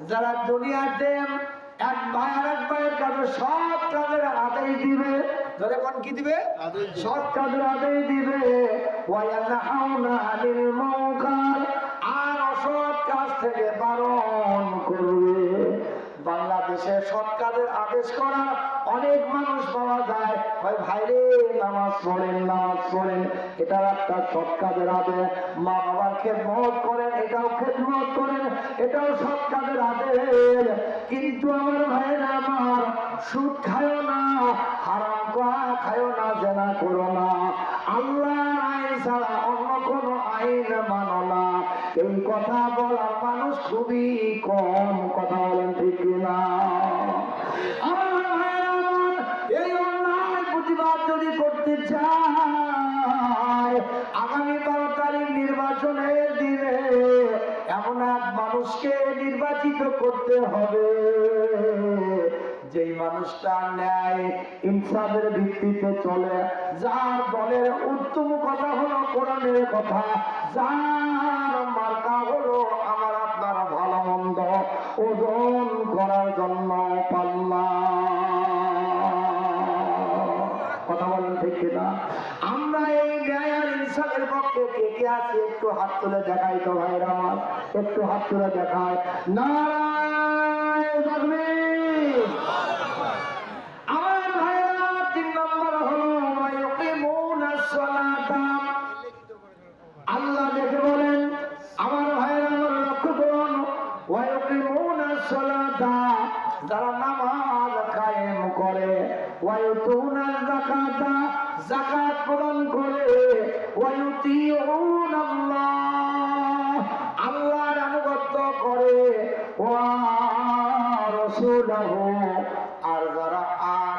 যারা দুনিয়াতে এক ভাই আর এক ভাইয়ের কাছে সৎ কাজের আদেশ দিবে, যখন কি দিবে? সৎ কাজের আদেশ দিবে। ওয়ায়ানহাউনা আনিল মুনকার, আর অসৎ কাজ থেকে বারণ করবে। বাংলাদেশে সৎ কাজের আদেশ করা অনেক মানুষ পাওয়া যায়, ভাইরে নামাজ পড়েন, নামাজ পড়েন, এটা একটা সৎ কাজের আদেশ। মা বাবার খেদমত করেন, এটাও খেদমত করেন, এটাও সৎ কাজের আদেশ। কিন্তু আমার ভাইরা আমার, সুদ খায়ও না, হারাম খায়ও না, জেনা করো না, আল্লাহর আইন ছাড়া অন্য কোনো আইন মানো না, এই কথা বলার মানুষ খুবই কম। কথা বলেন ঠিক না? আমার ভাইরা আমার, এই অন্যায় প্রতিবাদ যদি করতে চায়, আগামী 12 তারিখ নির্বাচনের দিনে এমন এক মানুষকে নির্বাচিত করতে হবে, যেই মানুষটা ন্যায় ইনসাফের ভিত্তিতে চলে, যার দলের উত্তম কথা হলো কোরআনের কথা, যার মার্কা হলো আমার আপনার ভালো মন্দ ওজন করার জন্য পাল্লা। কথা বলেন ঠিক কিনা? আমরা এই ন্যায় আর ইনসাফের পক্ষে কে কে আছে একটু হাত তুলে দেখাই তো ভাইরা আমার, একটু হাত তুলে দেখায়। নারায়ণ তাকবীর। আমার ভাইরা 3 নম্বর হলো ওয়ায়ুকিমুনাস সালাতা। আল্লাহ দেখে বলেন, আমার ভাইরা আমার লক্ষ্য করুন, ওয়ায়ুকিমুনাস সালাতা, যারা নামাজ কায়েম করে, ওয়ায়ুতুনাজ যাকাতা, যাকাত প্রদান করে, ওয়ায়ুতিউনাল্লাহ, আল্লাহর আনুগত্য করে, ওয়া রাসূলুহু, আর যারা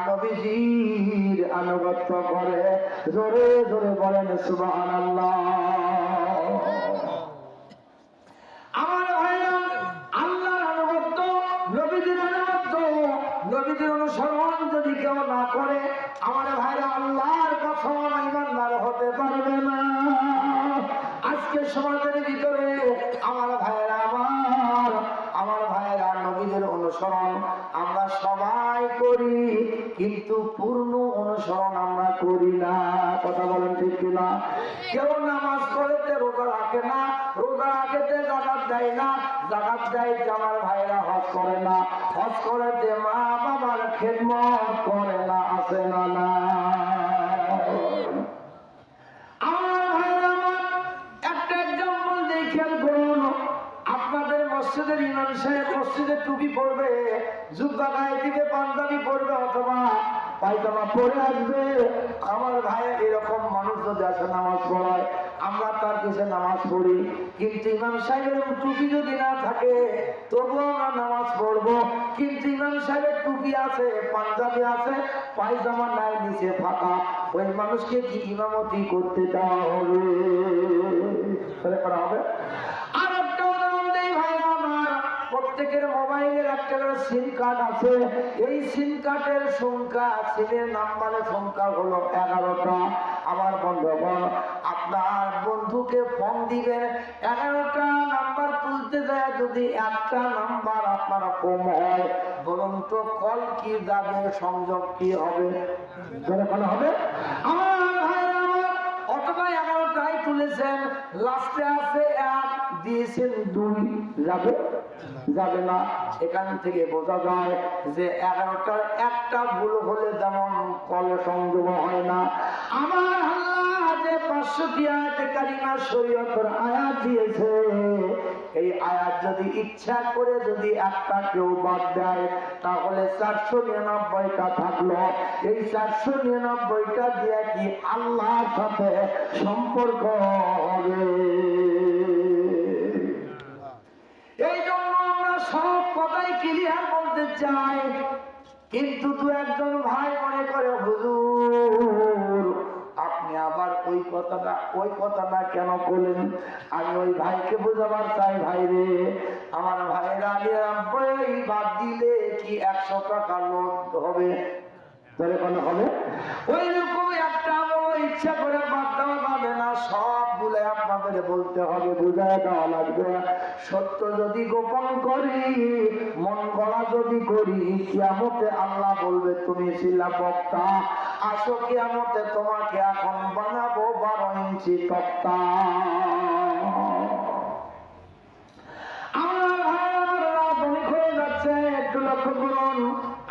নবীজির আনুগত্য করে, জোরে জোরে বলেন সুবহানাল্লাহ। আমার ভাইরা, আল্লাহর আনুগত্য, নবীজির আনুগত্য, নবীজির অনুসরণ যদি কেউ না করে, আমার ভাইরা আল্লাহর কসম ঈমানদার হতে পারবে না। আজকে সমাজের ভিতরে আমার ভাইরা আমার ভাইরা নবীজির অনুসরণ আমরা সবাই করি, কিন্তু পূর্ণ অনুসরণ আমরা করি না। কথা বলেন ঠিক কিনা? কেউ নামাজ পড়েতে রোজা রাখে না, রোজা রাখেতে যাকাত দেয় না, যাকাত দেয়তে আমার ভাইরা হজ করে না, হজ করেতে মা বাবার খেদমত করে না, আছে না? না। আমার ভাইরা আমার, একটা এক্সাম্পল দিয়ে খেয়াল করুন। আপনাদের মসজিদের ইমাম সাহেব মসজিদে টুপি পরবে, জুব্বা গায়ে দিবে, পাঞ্জাবি পরবে, অথবা পায়জামা পরে আসবে। আমার ভাই এরকম মানুষ যদি আসে নামাজ পড়ায়, আমরা তার কাছে নামাজ পড়ি, কিন্তু ইমাম সাহেবের টুপি যদি না থাকে তবুও আমরা নামাজ পড়বো। কিন্তু ইমাম সাহেবের টুপি আছে, পাঞ্জাবি আছে, পায়জামা নাই, নিচে ফাঁকা, ওই মানুষকে কি ইমামতি করতে দেওয়া হবে? করা হবে? আর একটা উদাহরণ দেই ভাইরা আমার, প্রত্যেকের মোবাইলের একটা করে সিম কার্ড আছে, এই সিম কার্ডের সংখ্যা, সিমের নাম্বারের সংখ্যা হলো 11টা। আমার বন্ধুগণ, আপনার বন্ধুকে ফোন দিবেন, 11টা নাম্বার তুলতে যায় যদি একটা নাম্বার আপনারা কম হয়, বলুন তো কল কি যাবে, সংযোগ কি হবে? হবে? আমার ভাইরা আমার, অথবা 11টাই তুলেছেন, লাস্টে আছে 1, দিয়েছেন 2, যাবে? যাবে না। এখান থেকে বোঝা যায় যে 11টার একটা ভুল হলে যেমন কল সংযোগ হয় না। আমার আল্লাহ যে 500টি আয়াতে কারিমা শরীয়তের আয়াত দিয়েছে, এই আয়াত যদি ইচ্ছা করে যদি একটা কেউ বাদ দেয়, তাহলে 499টা থাকলো। এই 499টা দিয়ে কি আল্লাহর সাথে সম্পর্ক হবে? এই জন্য আমরা সব কথাই ক্লিয়ার বলতে চাই, কিন্তু 2-1 ভাই মনে করে, হুজুর আপনি আবার ওই কথাটা কেন বলেন? আমি ওই ভাইকে বোঝাবার চাই, ভাই রে আমার ভাইরা, 99 বাদ দিলে কি 100 টাকা লোন হবে? তাহলে কোনো হবে? ওই রকম একটা একটা আমল ইচ্ছা করে বাদ দেওয়া যাবে না, সব বলে আপনাদের বলতে হবে, বুঝায় দেওয়া লাগবে। সত্য যদি গোপন করি, মন গড়া যদি করি, কিয়ামতে আল্লাহ বলবে তুমি ছিলা বক্তা, আসো কিয়ামতে তোমাকে এখন বানাবো 12 ইঞ্চি তক্তা। আমার ভাই আমার রাত অনেক হয়ে যাচ্ছে, একটু লক্ষ্য করুন।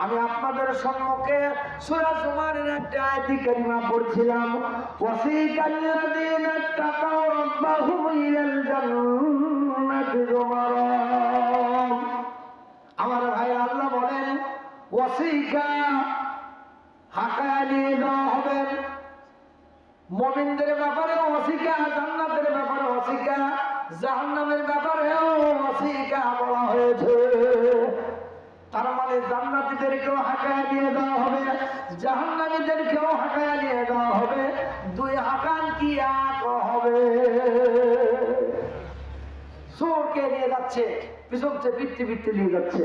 আমি আপনাদের সম্মুখে সূরা জুমারের একটা আয়াত কারিমা পড়ছিলাম, ওয়াসিকাল্লাযীনা তাকাউ রাব্বাহুম ইলাল জান্নাতি যুমারা। আমার ভাই আল্লাহ বলেন ওয়াসিকা হাঁকায় নিয়ে যাওয়া হবে, মুমিনদের ব্যাপারে ওয়াসিকা, জান্নাতের ব্যাপারে ওয়াসিকা, জাহান্নামের ব্যাপারেও ওয়াসিকা বলা হয়েছে। তার মানে জান্নাতীদেরকেও হাঁকায় নিয়ে যাওয়া হবে, জাহান্নামীদেরকেও হাঁকায় নিয়ে যাওয়া হবে। দুই হাঁকান কি এক হবে? চোরকে নিয়ে যাচ্ছে, পিছন থেকে ফিরতে ফিরতে নিয়ে যাচ্ছে,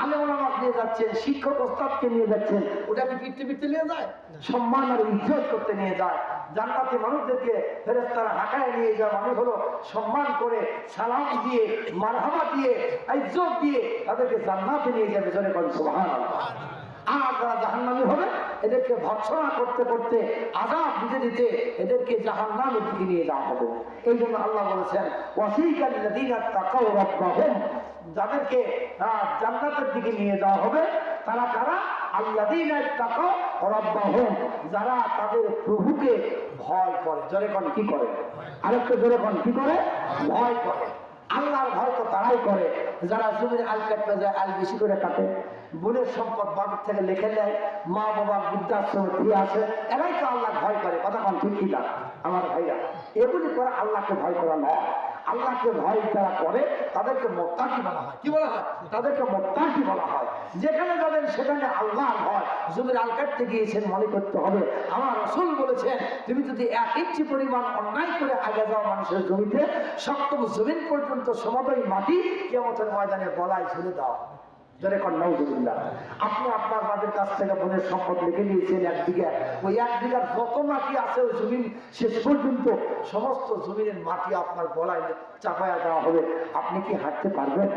আলেম ওলামা নিয়ে যাচ্ছেন, শিক্ষক ওস্তাদকে নিয়ে যাচ্ছেন, ওটা কি ফিরতে ফিরতে নিয়ে যায়? সম্মান আর ইজ্জত করতে নিয়ে যায়। জান্নাতি মানুষদেরকে ফেরেশতারা হাঁকায় নিয়ে যাওয়া মানে হলো সম্মান করে, সালাম দিয়ে, মারহাবা দিয়ে, ইজ্জত দিয়ে তাদেরকে জান্নাতে নিয়ে যাবে। জোরে বলেন সুবহানাল্লাহ। আর যারা জাহান্নামী হবে এদেরকে ভর্ৎসনা করতে করতে, আযাব দিতে দিতে এদেরকে জাহান্নামের দিকে নিয়ে যাওয়া হবে। এই জন্য আল্লাহ বলেছেন ওয়াসিকাল্লাযীনা তাকাউ রাব্বাহুম, যাদেরকে জান্নাতের দিকে নিয়ে যাওয়া হবে তারা কারা? আল্লাযীনা তাকাউ রাব্বাহুম, যারা তাদের প্রভুকে ভয় করে। জোরে কোন কি করে? আরেকটু জোরে কোন কি করে? ভয় করে। আল্লাহর ভয় তো তারাই করে যারা জমির আল কাটতে যায়, আল বেশি করে কাটে, বোনের সম্পদ বাড়ির থেকে লিখে নেয়, মা বাবা বৃদ্ধাশ্রমে ফিরে আসে, এরাই তো আল্লাহ ভয় করে। কথা কোন ঠিক কি না আমার ভাইরা? এগুলি করে আল্লাহকে ভয় করা নয়। আল্লাহকে ভয় যারা করে তাদেরকে মুত্তাকি বলা হয়। কি বলা হয়? তাদেরকে মুত্তাকি বলা হয়। যেখানে যাবেন সেখানে আল্লাহর ভয়। জমির আল কাটতে গিয়েছেন, মনে করতে হবে আমার রাসূল বলেছেন তুমি যদি 1 ইঞ্চি পরিমাণ অন্যায় করে আগে যাওয়া মানুষের জমিতে, সপ্তম জমিন পর্যন্ত সমতল মাটি কিয়ামতের ময়দানে গলায় ঝুলে দাও। জোরে কোন নাউযুবিল্লাহ। আপনি আপনার বাবার কাছ থেকে বোনের সম্পদ লিখে নিয়েছেন 1 বিঘা, ওই 1 বিঘার যত মাটি আছে ওই জমিন শেষ পর্যন্ত সমস্ত জমিনের মাটি আপনার গলায় চাপায়া দেওয়া হবে। আপনি কি হাঁটতে পারবেন?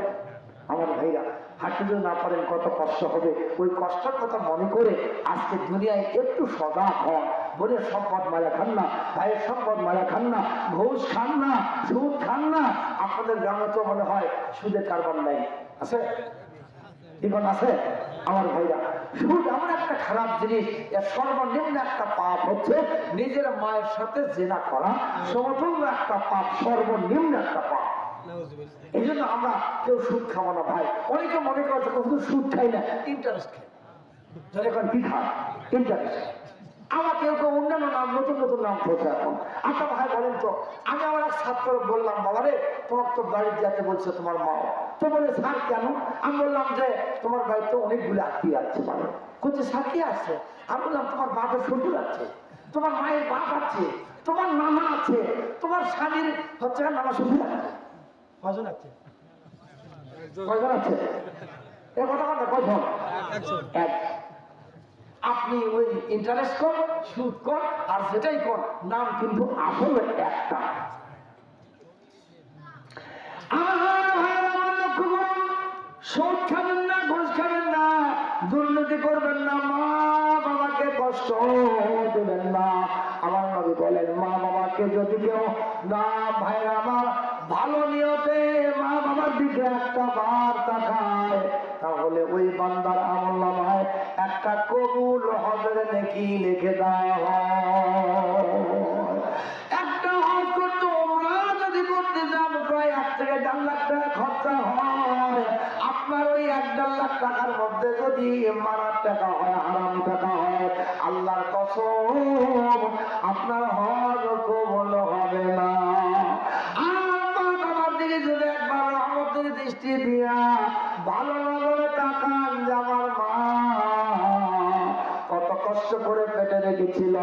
আমার ভাইরা, হাঁটতে যদি না পারেন কত কষ্ট হবে। ওই কষ্টের কথা মনে করে আজকে দুনিয়ায় একটু সজাগ হন। বোনের সম্পদ মারা খান না, ভাইয়ের সম্পদ মারা খান না, ঘুষ খান না, সুদ খান না। আপনাদের গ্রামে তো মনে হয় সুদের কারবার নাই, আছে? জীবন আছে? আমার ভাইরা, সুদ এমন একটা খারাপ জিনিস, এর সর্বনিম্ন একটা পাপ হচ্ছে নিজের মায়ের সাথে জেনা করা, সমতুল্য একটা পাপ, সর্বনিম্ন একটা পাপ। এই জন্য আমরা কেউ সুদ খাবো না ভাই। অনেকে মনে করছে শুধু সুদ খাই না, ইন্টারেস্ট খাই। এখন কি খায়? ইন্টারেস্ট। আমার কেউ কেউ অন্যান্য নাম, নতুন নতুন নাম পড়ছে এখন। আচ্ছা ভাই বলেন তো, আমি আমার এক ছাত্র বললাম বাবা রে তোমার তো বাড়ির যেতে বলছে তোমার মা, তো বলে স্যার কেন? আমি বললাম যে তোমার বাড়িতে অনেকগুলো আত্মীয় আছে, মানে কোথায় স্যার কি আছে? আমি বললাম তোমার বাপের শ্বশুর আছে, তোমার মায়ের বাপ আছে, তোমার নানা আছে, তোমার স্বামীর হচ্ছে নানা শ্বশুর আছে। কজন আছে? কয়জন আছে? এ কথা কথা কয়জন? এক। আপনি ওই ইন্টারেস্ট কর, সুদ কর, আর যেটাই কর, নাম কিন্তু আসলে একটা। সুদ খাবেন না, ঘুষ খাবেন না, দুর্নীতি করবেন না, মা বাবাকে কষ্ট দেবেন না। আমার নবী বলেন মা বাবাকে যদি কেউ না, ভাইরা আমার, ভালো নিয়তে মা বাবার দিকে একটা বার তাকায়, তাহলে ওই বান্দার আমলনামায় একটা কবুল হজের নেকি লিখে দেওয়া হয়। একটা হজ করতে ওমরা যদি করতে যান প্রায় 1 থেকে 1.5 লাখ টাকা খরচা হয়। আপনার ওই 1-1.5 লাখ টাকার মধ্যে যদি মারার টাকা হয়, হারাম টাকা হয়, আল্লাহর কসম আপনার হজ কবুল হবে না। যদি একবার রহমতের দৃষ্টি দিয়া ভালো নজরে তাকান যে আমার মা কত কষ্ট করে পেটে রেখেছিল,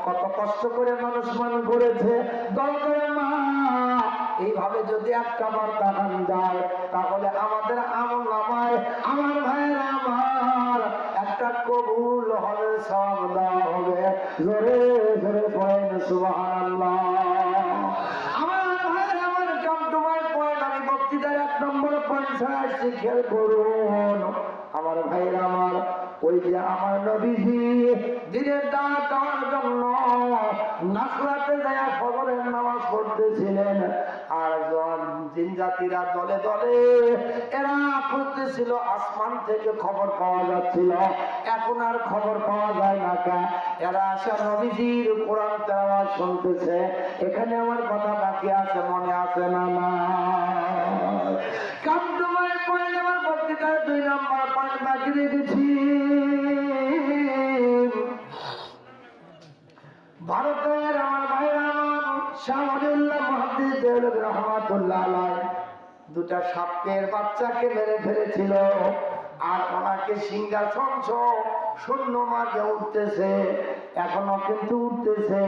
কত কষ্ট করে মানুষ করেছে, দরকার মা এইভাবে যদি একটা বার তাকান যায় তাহলে আমাদের আমল নামায় আমার ভাইয়েরা আমার একটা কবুল হবে, সব দেওয়া হবে। জোরে জোরে পড়েন সুবহানাল্লাহ। আমার ভাইয়েরা আমার কাম টু মাই পয়েন্ট, আমি বক্তৃতার 1 নম্বর পয়েন্ট আসছি, খেয়াল করুন আমার ভাইয়েরা আমার। ওই যে আমার নবীজি দিনের দাওয়াত দেওয়ার জন্য নাখলাতে যায় ফজরের নামাজ পড়তেছিলেন, আর জিন জাতিরা দলে দলে এরা খুঁজতেছিল, আসমান থেকে খবর পাওয়া যাচ্ছিল, এখন আর খবর পাওয়া যায় না কা। এরা আসা নবীজির কোরআন তেলাওয়াত শুনতেছে। এখানে আমার কথা বাকি আছে, মনে আছে না? না কাম টু মাই পয়েন্ট, আমার বক্তৃতার 2 নম্বর পয়েন্ট বাকি রেখেছি। ভারতের আমার ভাইরা শাহ ওলিউল্লাহ মুহাদ্দিস দেওলভী রহমাতুল্লাহ আলাইহি 2টা সাপের বাচ্চাকে মেরে ফেলেছিল, আর ওনাকে সিংহাসন শূন্য মার্গে উঠতেছে, এখনো কিন্তু উঠতেছে,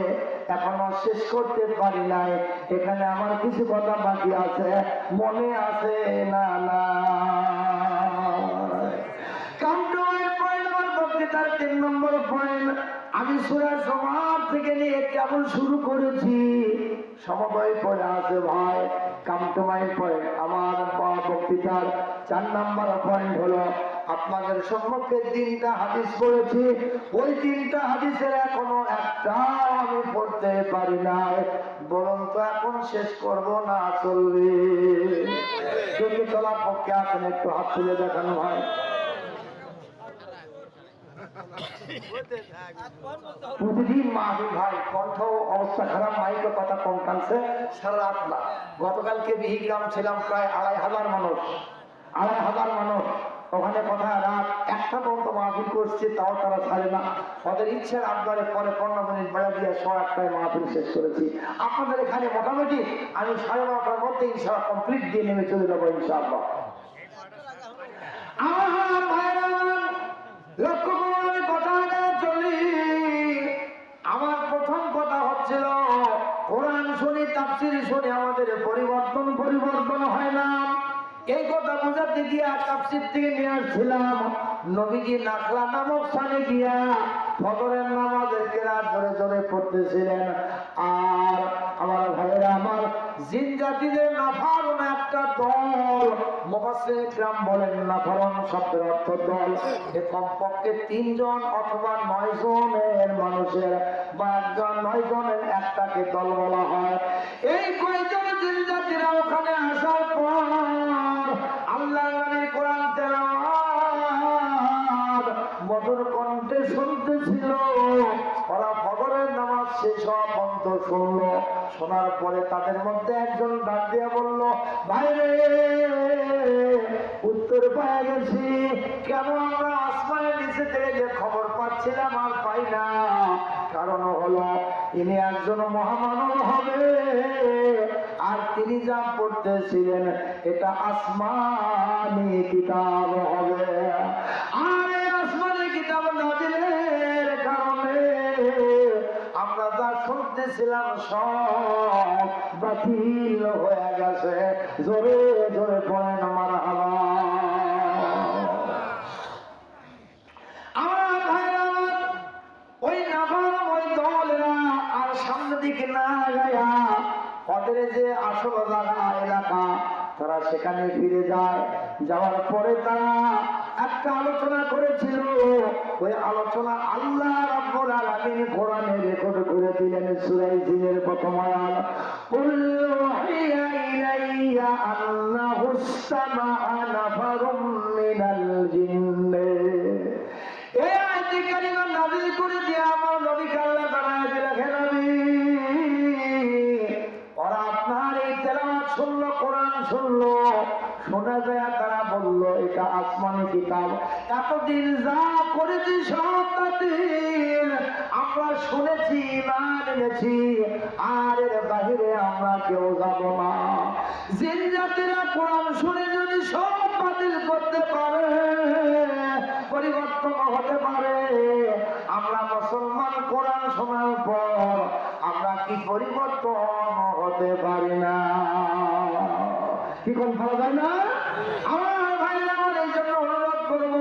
এখনো শেষ করতে পারি নাই। এখানে আমার কিছু কথা বাকি আছে, মনে আছে না? না কাম টু মাই পয়েন্ট, আমার বক্তৃতার 3 নম্বর পয়েন্ট। আমি সূরা জুমার থেকে নিয়ে কেবল শুরু করেছি, সমবায় পড়ে আছে ভাই। কাম টু মাই পয়েন্ট, আমার বক্তৃতার 4 নম্বর পয়েন্ট হলো আপনাদের সম্মুখে 3টা হাদিস পড়েছি, ওই 3টা হাদিসের এখনো একটা আমি পড়তে পারি নাই, বরং তো এখন শেষ করব না চলবে। যদি চলার পক্ষে আছেন একটু হাত তুলে দেখানো হয়। প্রতিদিন মাহবুব ভাই কণ্ঠ অবস্থা খারাপ, মাইকে কথা কম টানছে, সারা রাত না। গতকালকে বিহিগ্রাম ছিলাম, প্রায় 2,500 মানুষ, 2,500 মানুষ ওখানে কথা রাত 1টা পর্যন্ত মাহফিল করছে, তাও তারা ছাড়ে না। ওদের ইচ্ছার আবদারে পরে 15 মিনিট বেড়া দিয়ে 1:30টায় মাহফিল শেষ করেছি। আপনাদের এখানে মোটামুটি আমি 9:30টার মধ্যে ইনশাআল্লাহ কমপ্লিট দিয়ে নেমে চলে যাবো ইনশাআল্লাহ। আমার ভাইরা লক্ষ্য করে আমি কথা চলি। আমার প্রথম কথা হচ্ছিল কোরআন শুনি, তাফসীর শুনি, আমাদের পরিবর্তন হয় না। এই কথা বোঝাতে গিয়া তাফসীর থেকে নিয়ে আসছিলাম, নবীজি নাখলা নামক স্থানে গিয়া ফজরের নামাজের কেরাত ধরে ধরে পড়তেছিলেন। আর আমার ভাইয়েরা আমার, জিন জাতিদের নাফারুন একটা দল, মুফাসসির কিরাম বলেন নাফারুন শব্দের অর্থ দল, এ কমপক্ষে 3 জন অথবা 9 জনের মানুষের বা 9 জনের একটাকে দল বলা হয়। এই কয়জন জিন জাতিরা ওখানে আসার পর আল্লাহর নবীর কোরআন তেলাওয়াত মধুর কণ্ঠে শুনতেছিল। ওরা ফজরের নামাজ শেষ হওয়া পর্যন্ত শুনলো। শোনার পরে তাদের মধ্যে একজন ডাক দিয়ে বলল, ভাইরে উত্তর পেয়ে গেছি, কেন আমরা আসমানের নিচে থেকে যে খবর পাচ্ছিলাম আর পাই না? কারণ হলো ইনি একজন মহামানব হবে, আর তিনি যা পড়তেছিলেন এটা আসমানি কিতাব হবে। আর এই আসমানি কিতাব নাজিলের কারণে আমরা যা শুনতেছিলাম সব বাতিল হয়ে গেছে। জোরে জোরে পড়েন মারহাবা। আমার ভাইরা ওই নাফারমান ওই দলেরা আর সামনের দিকে না গায়া ওদের যে আসল জায়গা এলাকা তারা সেখানে ফিরে যায়। যাওয়ার পরে তারা একটা আলোচনা করেছিল, ওই আলোচনা আল্লাহ রাব্বুল আলামিন কোরআনে রেকর্ড করে দিলেন। সূরা জিনের প্রথম আয়াত, কুল ওয়াহিয়া ইলাইয়া আন্নাহু ইসতামাআ নাফারুম মিনাল জিন্নি। এই আয়াত কারিমা নাযিল করে দিয়ে আমার নবীকে আল্লাহ বানায় দিলেন। হে নবী, ওরা আপনার এই তেলাওয়াত শুনলো, কোরআন শুনলো, শোনা যায় তারা বলল এটা আসমানি কিতাব, এতদিন যা করেছি সব বাতিল, আমরা শুনেছি ইমান এনেছি, আর এর বাহিরে আমরা কেউ যাব না। জিন জাতিরা কোরআন শুনে যদি সব বাতিল করতে পারে, পরিবর্তন হতে পারে, আমরা মুসলমান কোরআন শোনার পর আমরা কি পরিবর্তন হতে পারি না? কি কোন ভালো যায় না? আমার ভাইরা আমার এই জন্য অনুরোধ করবো,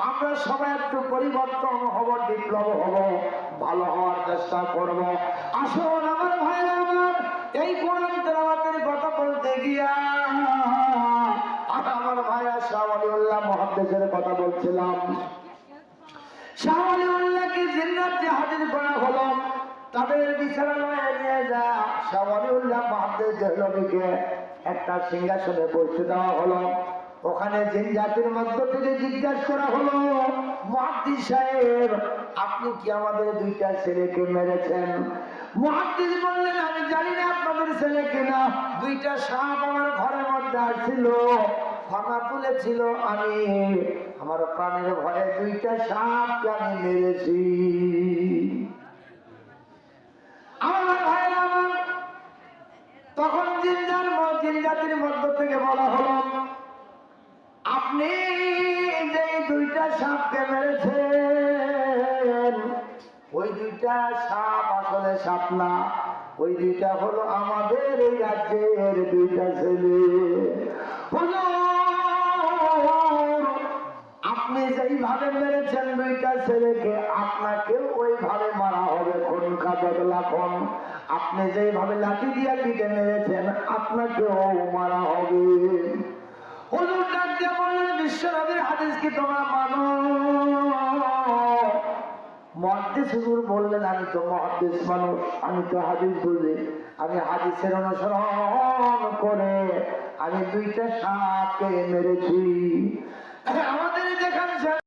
আমরা সবাই একটু পরিবর্তন হব, বিপ্লব হব, ভালো হওয়ার চেষ্টা করব। আসুন আমার ভাইরা আমার, এই কোরআন তেলাওয়াতের কথা বলতে গিয়া আমার ভাইয়া শাহ ওয়ালিউল্লাহ মুহাদ্দিসের কথা বলছিলাম। শাহ ওয়ালিউল্লাহকে জিন্নাতে হাজির করা হলো, তাদের বিচারালয়ে নিয়ে যা শাহ ওয়ালিউল্লাহ মুহাদ্দিস দেহলভীকে একটা সিংহাসনে বসতে দেওয়া হলো। ওখানে জিন জাতির মধ্য থেকে জিজ্ঞাসা করা হলো, মুহাদ্দিস সাহেব, আপনি কি আমাদের দুইটা ছেলেকে মেরেছেন? মুহাদ্দিস বললেন, আমি জানি না আপনাদের ছেলে কিনা, দুইটা সাপ আমার ঘরের মধ্যে আসছিল, ফাঁকা তুলেছিল, আমি আমার প্রাণের ভয়ে দুইটা সাপকে আমি মেরেছি। আমার ভাইরা আমার, তখন জিন জাতির মধ্য থেকে বলা হলো, আপনি যে দুইটা সাপকে মেরেছেন, ওই দুইটা সাপ আসলে সাপ না, ওই দুইটা হলো আমাদের এই রাজ্যের দুইটা ছেলে। হুজুর, আপনি যেইভাবে মেরেছেন দুইটা ছেলেকে, আপনাকেও ওইভাবে মারা হবে। কোন কাজলাখন আপনি যেইভাবে লাঠি দিয়া পিঠে মেরেছেন, আপনাকেও মারা হবে। হুজুর ডাক দিয়ে বললেন, বিশ্বনবীর হাদিস কি তোমরা মানো? মুহাদ্দিস হুজুর বললেন, আমি তো মুহাদ্দিস মানুষ, আমি তো হাদিস বুঝি, আমি হাদিসের অনুসরণ করে আমি দুইটা সাপকে মেরেছি। আমাদের যেখানে